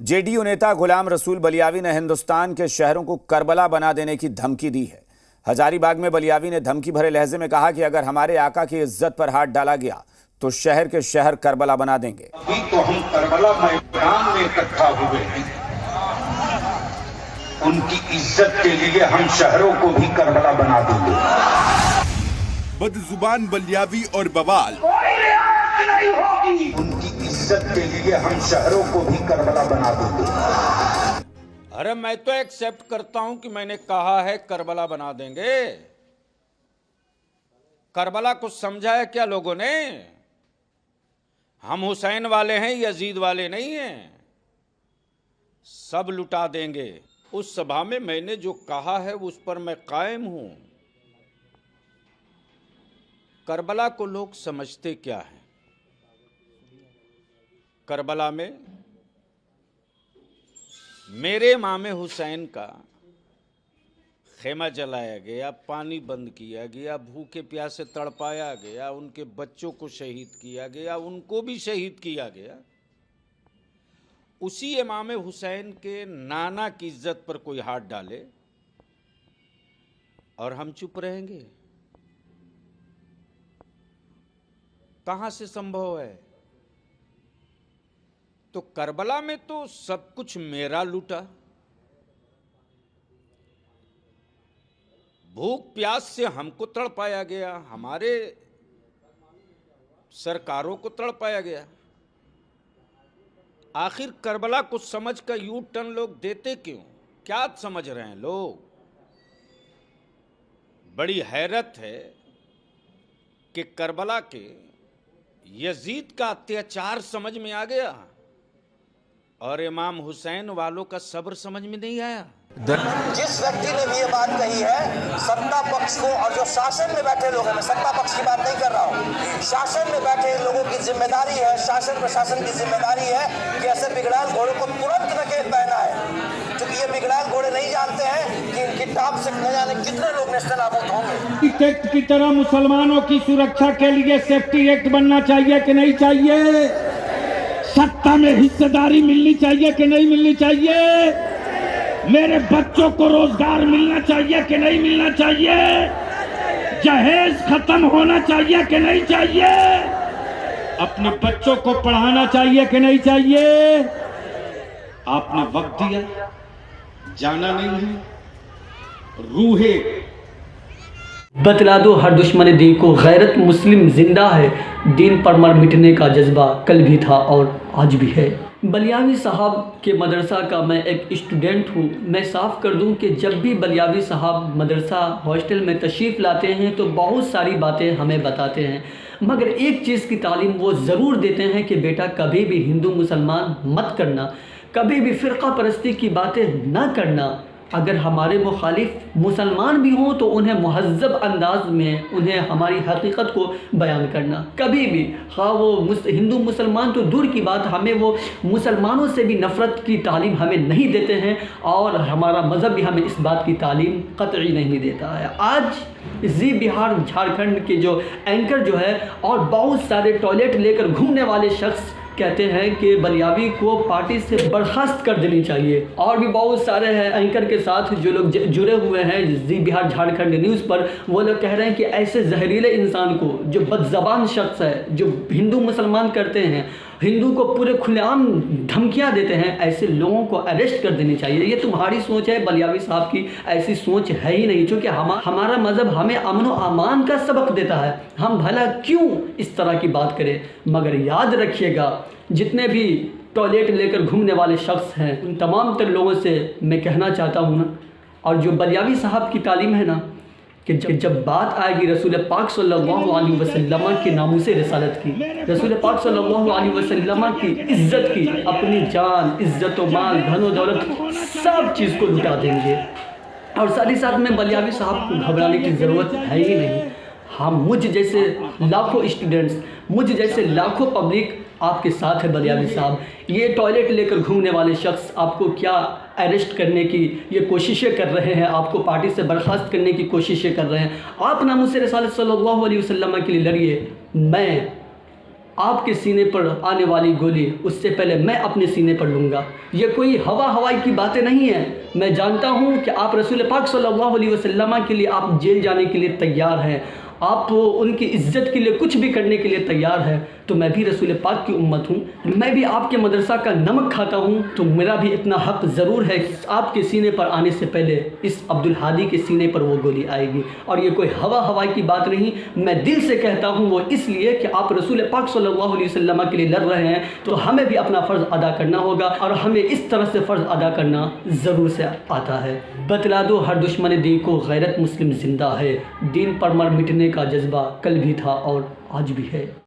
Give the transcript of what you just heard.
JDU नेता गुलाम रसूल बलियावी ने हिंदुस्तान के शहरों को करबला बना देने की धमकी दी है। हजारीबाग में बलियावी ने धमकी भरे लहजे में कहा कि अगर हमारे आका की इज्जत पर हाथ डाला गया तो शहर के शहर करबला बना देंगे। अभी तो हम करबला मैदान में इकट्ठा हुए हैं, उनकी इज्जत के लिए हम शहरों को भी करबला बना देंगे। बदजुबान बलियावी और बवाल, नहीं होगी। उनकी इज्जत के लिए हम शहरों को भी करबला बना देंगे। अरे मैं तो एक्सेप्ट करता हूं कि मैंने कहा है करबला बना देंगे। करबला कुछ समझा है क्या लोगों ने? हम हुसैन वाले हैं, यजीद वाले नहीं हैं। सब लुटा देंगे। उस सभा में मैंने जो कहा है उस पर मैं कायम हूं। करबला को लोग समझते क्या है? करबला में मेरे इमाम हुसैन का खेमा जलाया गया, पानी बंद किया गया, भूखे प्यासे तड़पाया गया, उनके बच्चों को शहीद किया गया, उनको भी शहीद किया गया। उसी इमाम हुसैन के नाना की इज्जत पर कोई हाथ डाले और हम चुप रहेंगे? कहां से संभव है? तो करबला में तो सब कुछ मेरा लूटा, भूख प्यास से हमको तड़पाया गया, हमारे सरकारों को तड़पाया गया। आखिर करबला को समझ कर यू टर्न लोग देते क्यों? क्या समझ रहे हैं लोग? बड़ी हैरत है कि करबला के यजीद का अत्याचार समझ में आ गया और इमाम हुसैन वालों का सब्र समझ में नहीं आया। जिस व्यक्ति ने भी ये बात कही है, सत्ता पक्ष को और जो शासन में बैठे लोग हैं, मैं सत्ता पक्ष की बात नहीं कर रहा हूँ, शासन में बैठे लोगों की जिम्मेदारी है, शासन प्रशासन की जिम्मेदारी है कि ऐसे बिगड़ाल घोड़ों को तुरंत नकेल पहना है। क्योंकि ये बिगड़ाल घोड़े नहीं जानते हैं कि इनकी टाप से न जाने कितने लोग नेस्तनाबूद होंगे। एक्ट की तरह मुसलमानों की सुरक्षा के लिए सेफ्टी एक्ट बनना चाहिए कि नहीं चाहिए? सत्ता में हिस्सेदारी मिलनी चाहिए कि नहीं मिलनी चाहिए? मेरे बच्चों को रोजगार मिलना चाहिए कि नहीं मिलना चाहिए? जहेज खत्म होना चाहिए कि नहीं चाहिए? अपने बच्चों को पढ़ाना चाहिए कि नहीं चाहिए? आपने वक्त दिया, जाना नहीं है, रूहे बतला दो हर दुश्मन दीन को, गैरत मुस्लिम जिंदा है, दीन पर मर मिटने का जज्बा कल भी था और आज भी है। बलियावी साहब के मदरसा का मैं एक स्टूडेंट हूँ। मैं साफ़ कर दूँ कि जब भी बलियावी साहब मदरसा हॉस्टल में तशरीफ़ लाते हैं तो बहुत सारी बातें हमें बताते हैं, मगर एक चीज़ की तालीम वो ज़रूर देते हैं कि बेटा कभी भी हिंदू मुसलमान मत करना, कभी भी फ़िरका परस्ती की बातें ना करना। अगर हमारे मुखालिफ मुसलमान भी हों तो उन्हें महज़्ज़ब अंदाज में उन्हें हमारी हकीकत को बयान करना। कभी भी हाँ वो हिंदू मुसलमान तो दूर की बात, हमें वो मुसलमानों से भी नफ़रत की तालीम हमें नहीं देते हैं और हमारा मज़हब भी हमें इस बात की तालीम कतई नहीं देता है। आज जी बिहार झारखंड के जो एंकर जो है और बहुत सारे टॉयलेट लेकर घूमने वाले शख्स कहते हैं कि बलियावी को पार्टी से बर्खास्त कर देनी चाहिए। और भी बहुत सारे हैं एंकर के साथ जो लोग जुड़े हुए हैं जी बिहार झारखंड न्यूज़ पर, वो लोग कह रहे हैं कि ऐसे जहरीले इंसान को, जो बदज़बान शख्स है, जो हिंदू मुसलमान करते हैं, हिंदू को पूरे खुलेआम धमकियां देते हैं, ऐसे लोगों को अरेस्ट कर देनी चाहिए। ये तुम्हारी सोच है, बलियावी साहब की ऐसी सोच है ही नहीं, क्योंकि हमारा मज़हब हमें अमन व अमान का सबक देता है। हम भला क्यों इस तरह की बात करें? मगर याद रखिएगा, जितने भी टॉयलेट लेकर घूमने वाले शख्स हैं उन तमाम तर लोगों से मैं कहना चाहता हूँ ना, और जो बलियावी साहब की तालीम है ना, कि जब बात आएगी रसूल पाक सल्लल्लाहु अलैहि वसल्लम के नामूसे रिसालत की, रसूल पाक सल्लल्लाहु अलैहि वसल्लम की इज़्ज़त की, अपनी जान, इज़्ज़त व माल, धन व दौलत सब चीज़ को लुटा देंगे। और साथ ही साथ में बलियावी साहब को घबराने की ज़रूरत है ही नहीं। हम मुझ जैसे लाखों स्टूडेंट्स, मुझ जैसे लाखों पब्लिक आपके साथ है बलियावी साहब। ये टॉयलेट लेकर घूमने वाले शख्स आपको क्या अरेस्ट करने की ये कोशिशें कर रहे हैं, आपको पार्टी से बर्खास्त करने की कोशिशें कर रहे हैं। आप नामूसे रिसालत सल्लल्लाहु अलैहि वसल्लम के लिए लड़िए। मैं आपके सीने पर आने वाली गोली उससे पहले मैं अपने सीने पर लूँगा। ये कोई हवाई की बातें नहीं है। मैं जानता हूँ कि आप रसूल पाक सल्लल्लाहु अलैहि वसल्लम के लिए आप जेल जाने के लिए तैयार हैं, आप उनकी इज्जत के लिए कुछ भी करने के लिए तैयार है। तो मैं भी रसूल पाक की उम्मत हूँ, मैं भी आपके मदरसा का नमक खाता हूँ, तो मेरा भी इतना हक ज़रूर है कि आपके सीने पर आने से पहले इस अब्दुल हादी के सीने पर वो गोली आएगी। और ये कोई हवाई की बात नहीं, मैं दिल से कहता हूँ वो इसलिए कि आप रसूल पाक सल्लल्लाहु अलैहि वसल्लम के लिए लड़ रहे हैं, तो हमें भी अपना फ़र्ज़ अदा करना होगा और हमें इस तरह से फ़र्ज़ अदा करना ज़रूर से आता है। बतला दो हर दुश्मन दीन को गैरत मुस्लिम ज़िंदा है, दीन पर मर मिटने का जज्बा कल भी था और आज भी है।